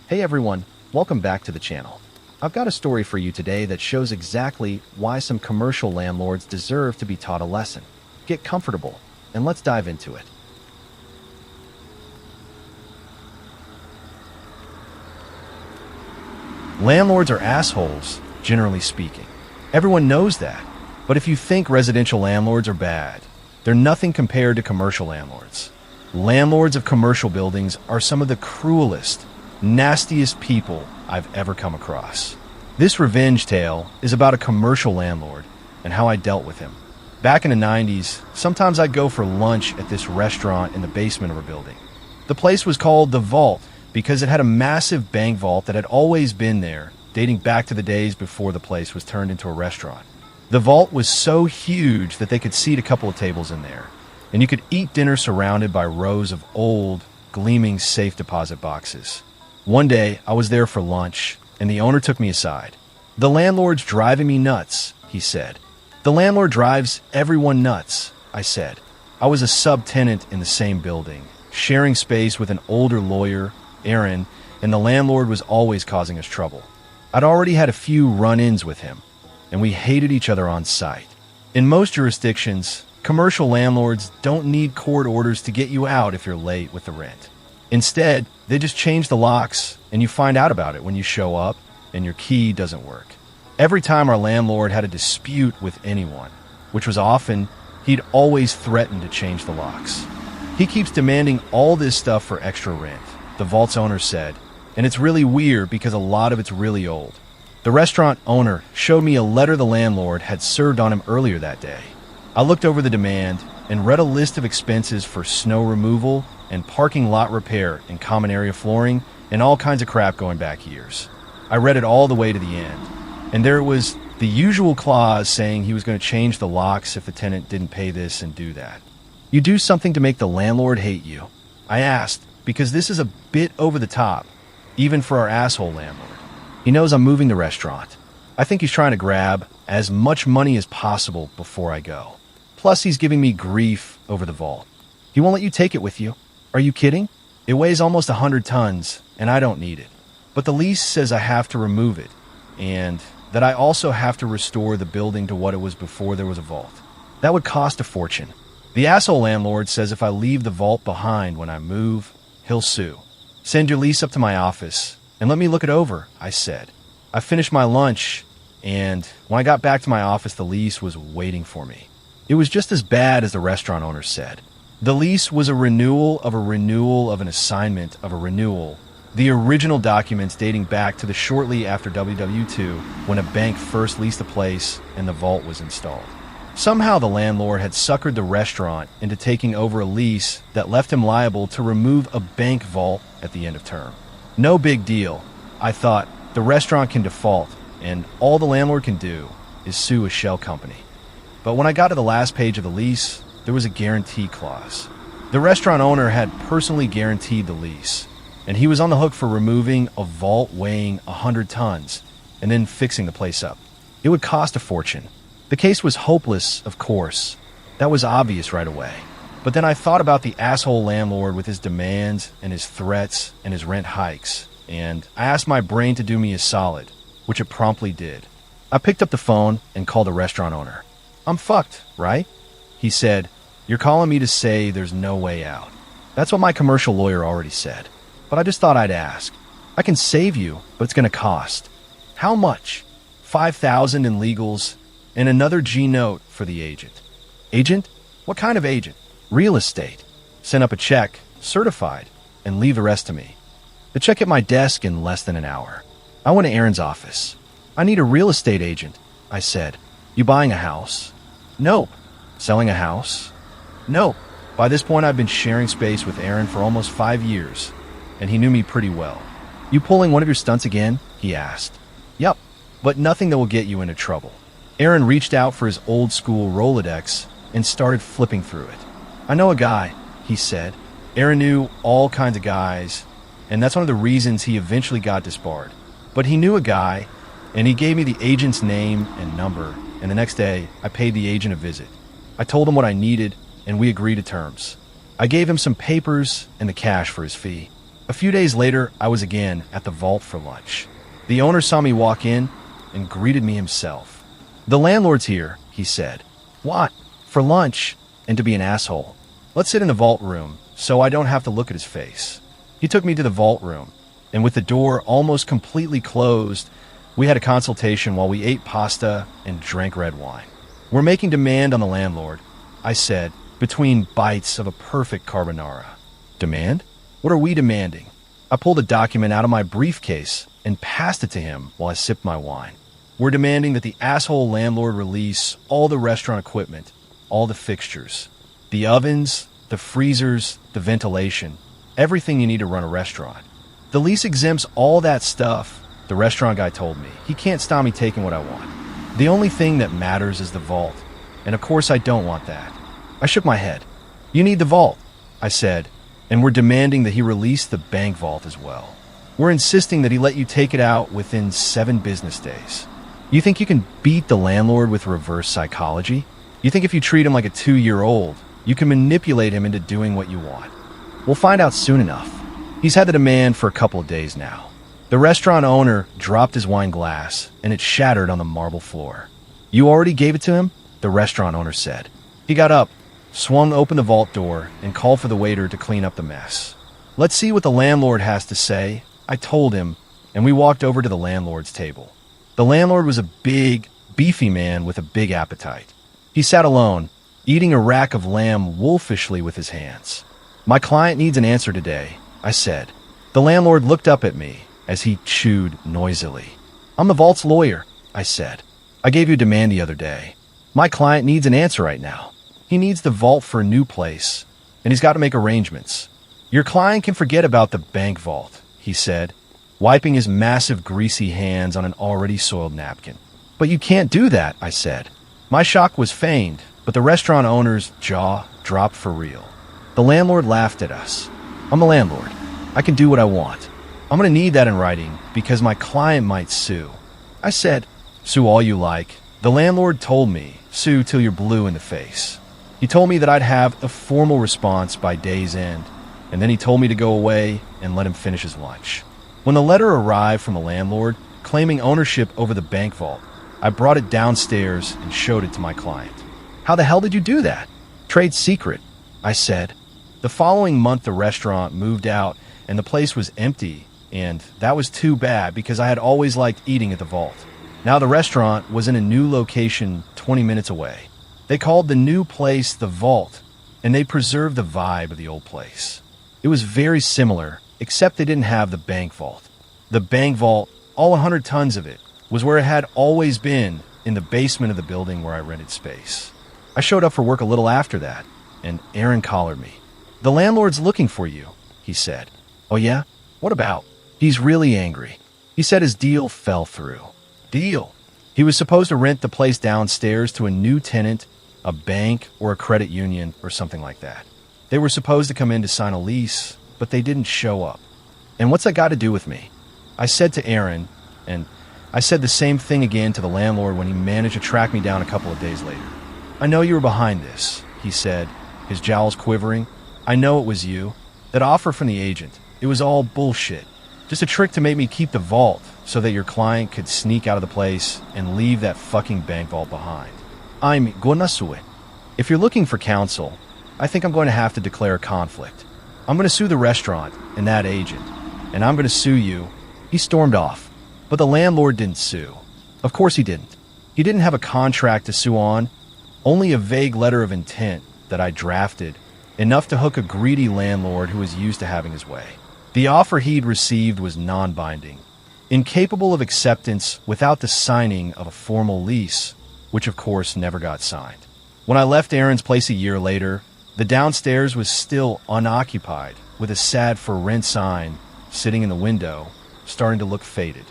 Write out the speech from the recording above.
Hey everyone, welcome back to the channel. I've got a story for you today that shows exactly why some commercial landlords deserve to be taught a lesson. Get comfortable, and let's dive into it. Landlords are assholes, generally speaking. Everyone knows that. But if you think residential landlords are bad, they're nothing compared to commercial landlords. Landlords of commercial buildings are some of the cruelest, nastiest people I've ever come across. This revenge tale is about a commercial landlord and how I dealt with him. Back in the 90s, sometimes I'd go for lunch at this restaurant in the basement of a building. The place was called The Vault because it had a massive bank vault that had always been there, dating back to the days before the place was turned into a restaurant. The vault was so huge that they could seat a couple of tables in there, and you could eat dinner surrounded by rows of old, gleaming safe deposit boxes. One day, I was there for lunch, and the owner took me aside. "The landlord's driving me nuts," he said. "The landlord drives everyone nuts," I said. I was a subtenant in the same building, sharing space with an older lawyer, Aaron, and the landlord was always causing us trouble. I'd already had a few run-ins with him, and we hated each other on sight. In most jurisdictions, commercial landlords don't need court orders to get you out if you're late with the rent. Instead, they just change the locks, and you find out about it when you show up and your key doesn't work. Every time our landlord had a dispute with anyone, which was often, he'd always threaten to change the locks. "He keeps demanding all this stuff for extra rent," the vault's owner said, "and it's really weird because a lot of it's really old." The restaurant owner showed me a letter the landlord had served on him earlier that day. I looked over the demand and read a list of expenses for snow removal and parking lot repair and common area flooring and all kinds of crap going back years. I read it all the way to the end, and there was the usual clause saying he was going to change the locks if the tenant didn't pay this and do that. "You do something to make the landlord hate you?" I asked, because this is a bit over the top, even for our asshole landlord. He knows I'm moving the restaurant. I think he's trying to grab as much money as possible before I go. Plus, he's giving me grief over the vault. He won't let you take it with you. Are you kidding? It weighs almost 100 tons, and I don't need it. But the lease says I have to remove it, and that I also have to restore the building to what it was before there was a vault. That would cost a fortune. The asshole landlord says if I leave the vault behind when I move, he'll sue. "Send your lease up to my office and let me look it over," I said. I finished my lunch, and when I got back to my office, the lease was waiting for me. It was just as bad as the restaurant owner said. The lease was a renewal of an assignment of a renewal. The original documents dating back to the shortly after WW2 when a bank first leased the place and the vault was installed. Somehow the landlord had suckered the restaurant into taking over a lease that left him liable to remove a bank vault at the end of term. No big deal. I thought the restaurant can default, and all the landlord can do is sue a shell company. But when I got to the last page of the lease, there was a guarantee clause. The restaurant owner had personally guaranteed the lease, and he was on the hook for removing a vault weighing 100 tons and then fixing the place up. It would cost a fortune. The case was hopeless, of course. That was obvious right away. But then I thought about the asshole landlord with his demands and his threats and his rent hikes, and I asked my brain to do me a solid, which it promptly did. I picked up the phone and called the restaurant owner. "I'm fucked, right?" He said, "You're calling me to say there's no way out." That's what my commercial lawyer already said. But I just thought I'd ask. I can save you, but it's going to cost. How much? $5,000 in legals and another G note for the agent. Agent? What kind of agent? Real estate. Send up a check, certified, and leave the rest to me. The check hit my desk in less than an hour. I went to Aaron's office. "I need a real estate agent," I said. "You buying a house?" "Nope." "Selling a house?" "Nope." By this point, I've been sharing space with Aaron for almost 5 years, and he knew me pretty well. "You pulling one of your stunts again?" he asked. "Yup, but nothing that will get you into trouble." Aaron reached out for his old school Rolodex and started flipping through it. "I know a guy," he said. Aaron knew all kinds of guys, and that's one of the reasons he eventually got disbarred. But he knew a guy, and he gave me the agent's name and number, and the next day, I paid the agent a visit. I told him what I needed, and we agreed to terms. I gave him some papers and the cash for his fee. A few days later, I was again at the vault for lunch. The owner saw me walk in and greeted me himself. "The landlord's here," he said. "What? For lunch?" And to be an asshole, "Let's sit in the vault room so I don't have to look at his face." He took me to the vault room, and with the door almost completely closed, we had a consultation while we ate pasta and drank red wine. "We're making demand on the landlord," I said, between bites of a perfect carbonara. "Demand? What are we demanding?" I pulled a document out of my briefcase and passed it to him while I sipped my wine. "We're demanding that the asshole landlord release all the restaurant equipment, all the fixtures, the ovens, the freezers, the ventilation, everything you need to run a restaurant. The lease exempts all that stuff," the restaurant guy told me. "He can't stop me taking what I want. The only thing that matters is the vault, and of course I don't want that." I shook my head. "You need the vault," I said, "and we're demanding that he release the bank vault as well. We're insisting that he let you take it out within 7 business days. You think you can beat the landlord with reverse psychology? You think if you treat him like a 2-year-old, you can manipulate him into doing what you want? We'll find out soon enough." He's had the demand for a couple of days now. The restaurant owner dropped his wine glass, and it shattered on the marble floor. "You already gave it to him?" the restaurant owner said. He got up, swung open the vault door, and called for the waiter to clean up the mess. "Let's see what the landlord has to say," I told him, and we walked over to the landlord's table. The landlord was a big, beefy man with a big appetite. He sat alone, eating a rack of lamb wolfishly with his hands. "My client needs an answer today," I said. The landlord looked up at me as he chewed noisily. "I'm the vault's lawyer," I said. "I gave you a demand the other day. My client needs an answer right now. He needs the vault for a new place, and he's got to make arrangements. Your client can forget about the bank vault," he said, wiping his massive greasy hands on an already soiled napkin. "But you can't do that," I said. My shock was feigned, but the restaurant owner's jaw dropped for real. The landlord laughed at us. "I'm the landlord. I can do what I want. I'm going to need that in writing because my client might sue." I said, "Sue all you like." The landlord told me, "Sue till you're blue in the face." He told me that I'd have a formal response by day's end, and then he told me to go away and let him finish his lunch. When the letter arrived from the landlord claiming ownership over the bank vault, I brought it downstairs and showed it to my client. "How the hell did you do that?" "Trade secret," I said. The following month the restaurant moved out and the place was empty, and that was too bad because I had always liked eating at the vault. Now the restaurant was in a new location 20 minutes away. They called the new place the Vault, and they preserved the vibe of the old place. It was very similar, except they didn't have the bank vault. The bank vault, all 100 tons of it, was where it had always been, in the basement of the building where I rented space. I showed up for work a little after that, and Aaron collared me. "The landlord's looking for you," he said. "Oh yeah? What about?" "He's really angry. He said his deal fell through." "Deal?" "He was supposed to rent the place downstairs to a new tenant, a bank or a credit union or something like that. They were supposed to come in to sign a lease, but they didn't show up. And what's that got to do with me?" I said to Aaron, and I said the same thing again to the landlord when he managed to track me down a couple of days later. "I know you were behind this," he said, his jowls quivering. "I know it was you. That offer from the agent, it was all bullshit. Just a trick to make me keep the vault so that your client could sneak out of the place and leave that fucking bank vault behind. I'm gonna sue it. If you're looking for counsel, I think I'm going to have to declare a conflict. I'm going to sue the restaurant and that agent, and I'm going to sue you." He stormed off, but the landlord didn't sue. Of course he didn't. He didn't have a contract to sue on, only a vague letter of intent that I drafted, enough to hook a greedy landlord who was used to having his way. The offer he'd received was non-binding, incapable of acceptance without the signing of a formal lease, which of course never got signed. When I left Aaron's place a year later, the downstairs was still unoccupied, with a sad for rent sign sitting in the window, starting to look faded.